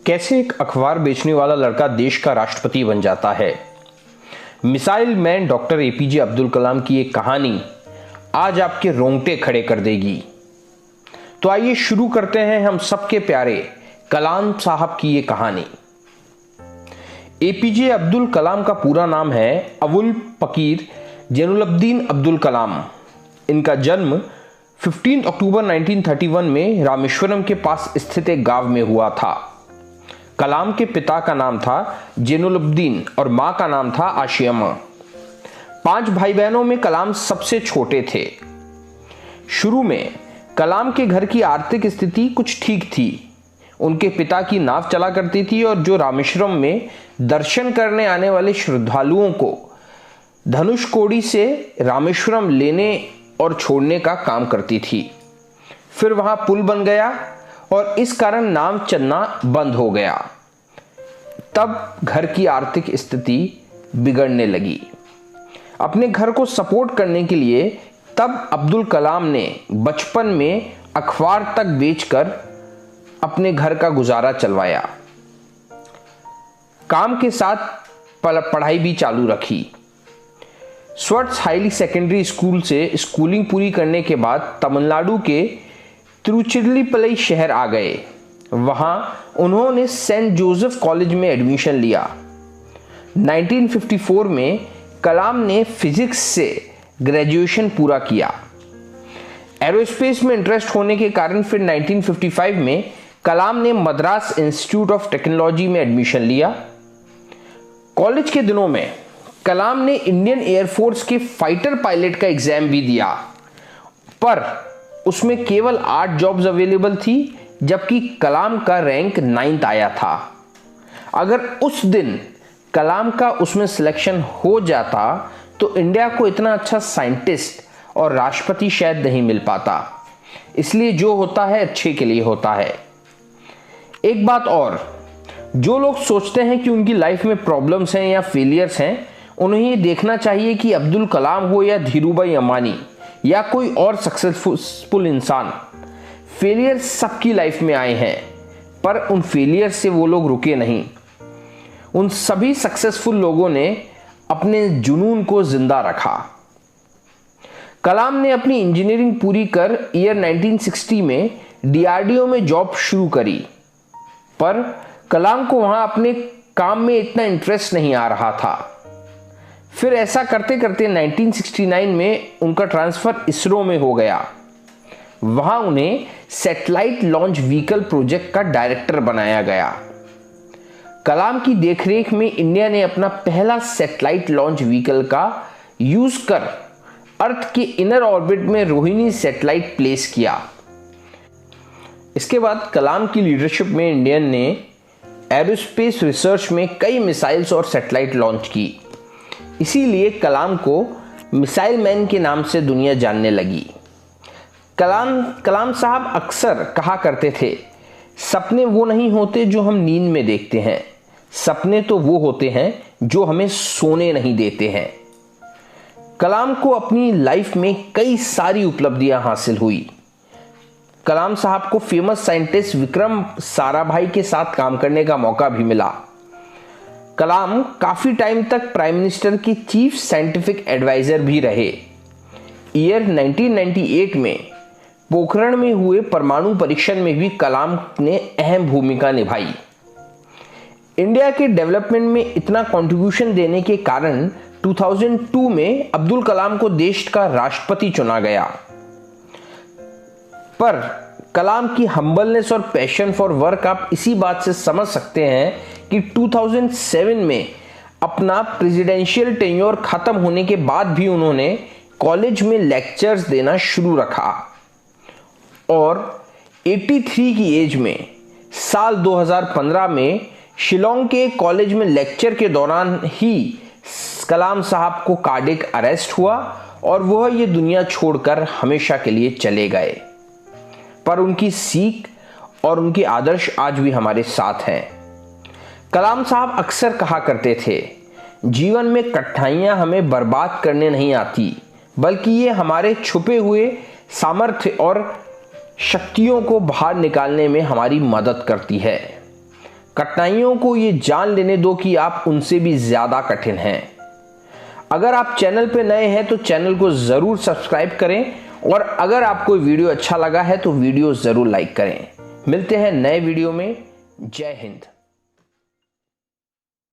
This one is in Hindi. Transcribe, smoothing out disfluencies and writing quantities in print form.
कैसे एक अखबार बेचने वाला लड़का देश का राष्ट्रपति बन जाता है। Missile man doctor APJ Abdul Kalam की एक कहानी आज आपके रोंगटे खड़े कर देगी। तो आइए शुरू करते हैं हम सबके प्यारे कलाम साहब की ये कहानी। एपीजे अब्दुल कलाम का पूरा नाम है अबुल फकीर जैनुलब्दीन अब्दुल कलाम। इनका जन्म 15 अक्टूबर 1931 में रामेश्वरम के पास स्थित एक गांव में हुआ था। कलाम के पिता का नाम था जैनुलब्दीन और मां का नाम था आशियामा। 5 भाई बहनों में कलाम सबसे छोटे थे। शुरू में कलाम के घर की आर्थिक स्थिति कुछ ठीक थी। उनके पिता की नाव चला करती थी और जो रामेश्वरम में दर्शन करने आने वाले श्रद्धालुओं को धनुषकोडी से रामेश्वरम लेने और छोड़ने का काम करती थी। फिर वहां पुल बन गया और इस कारण नाव चलना बंद हो गया। तब घर की आर्थिक स्थिति बिगड़ने लगी। अपने घर को सपोर्ट करने के लिए तब अब्दुल कलाम ने बचपन में अखबार तक बेचकर अपने घर का गुजारा चलवाया। काम के साथ पढ़ाई भी चालू रखी। स्वर्ट्स हाईली सेकेंडरी स्कूल से स्कूलिंग पूरी करने के बाद तमिलनाडु के तिरुचिरापल्ली शहर आ गए। वहां उन्होंने सेंट जोसेफ कॉलेज में एडमिशन लिया। 1954 में कलाम ने फिजिक्स से ग्रेजुएशन पूरा किया। एरोस्पेस में इंटरेस्ट होने के कारण फिर 1955 में कलाम ने मद्रास इंस्टीट्यूट ऑफ टेक्नोलॉजी में एडमिशन लिया। कॉलेज के दिनों में कलाम ने इंडियन एयरफोर्स के फाइटर पायलट का एग्जाम भी दिया, पर उसमें केवल 8 जॉब्स अवेलेबल थी, जबकि कलाम का रैंक 9th आया था। अगर उस दिन कलाम का उसमें सिलेक्शन हो जाता तो इंडिया को इतना अच्छा साइंटिस्ट और राष्ट्रपति शायद नहीं मिल पाता। इसलिए जो होता है अच्छे के लिए होता है। एक बात और, जो लोग सोचते हैं कि उनकी लाइफ में प्रॉब्लम्स हैं या फेलियर्स हैं, उन्हें ये देखना चाहिए कि अब्दुल कलाम हो या धीरूभाई अंबानी या कोई और सक्सेसफुल इंसान, फेलियर सबकी लाइफ में आए हैं, पर उन फेलियर से वो लोग रुके नहीं। उन सभी सक्सेसफुल लोगों ने अपने जुनून को जिंदा रखा। कलाम ने अपनी इंजीनियरिंग पूरी कर ईयर 1960 में डीआरडीओ में जॉब शुरू करी, पर कलाम को वहां अपने काम में इतना इंटरेस्ट नहीं आ रहा था। फिर ऐसा करते करते 1969 में उनका ट्रांसफर इसरो में हो गया। वहां उन्हें सैटेलाइट लॉन्च व्हीकल प्रोजेक्ट का डायरेक्टर बनाया गया। कलाम की देखरेख में इंडिया ने अपना पहला सैटेलाइट लॉन्च व्हीकल का यूज कर अर्थ के इनर ऑर्बिट में रोहिणी सैटेलाइट प्लेस किया। इसके बाद कलाम की लीडरशिप में इंडियन ने एरोस्पेस रिसर्च में कई मिसाइल्स और सैटेलाइट लॉन्च की। इसीलिए कलाम को मिसाइल मैन के नाम से दुनिया जानने लगी। कलाम साहब अक्सर कहा करते थे, सपने वो नहीं होते जो हम नींद में देखते हैं, सपने तो वो होते हैं जो हमें सोने नहीं देते हैं। कलाम को अपनी लाइफ में कई सारी उपलब्धियां हासिल हुई। कलाम साहब को फेमस साइंटिस्ट विक्रम साराभाई के साथ काम करने का मौका भी मिला। कलाम काफी टाइम तक प्राइम मिनिस्टर के चीफ साइंटिफिक एडवाइजर भी रहे। ईयर 1998 में पोखरण में हुए परमाणु परीक्षण में भी कलाम ने अहम भूमिका निभाई। इंडिया के डेवलपमेंट में इतना कंट्रीब्यूशन देने के कारण 2002 में अब्दुल कलाम को देश का राष्ट्रपति चुना गया। पर कलाम की हम्बलनेस और पैशन फॉर वर्क आप इसी बात से समझ सकते हैं कि 2007 में अपना प्रेसिडेंशियल टेन्योर खत्म होने के बाद भी उन्होंने कॉलेज में लेक्चर्स देना शुरू रखा और 83 की एज में साल 2015 में शिलोंग के कॉलेज में लेक्चर के दौरान ही कलाम साहब को कार्डियक अरेस्ट हुआ और वह ये दुनिया छोड़कर हमेशा के लिए चले गए। पर उनकी सीख और उनके आदर्श आज भी हमारे साथ हैं। कलाम साहब अक्सर कहा करते थे, जीवन में कठिनाइयां हमें बर्बाद करने नहीं आती, बल्कि ये हमारे छुपे हुए सामर्थ्य और शक्तियों को बाहर निकालने में हमारी मदद करती है। कठिनाइयों को ये जान लेने दो कि आप उनसे भी ज्यादा कठिन हैं। अगर आप चैनल पे नए हैं तो चैनल को जरूर सब्सक्राइब करें और अगर आपको वीडियो अच्छा लगा है तो वीडियो जरूर लाइक करें। मिलते हैं नए वीडियो में। जय हिंद।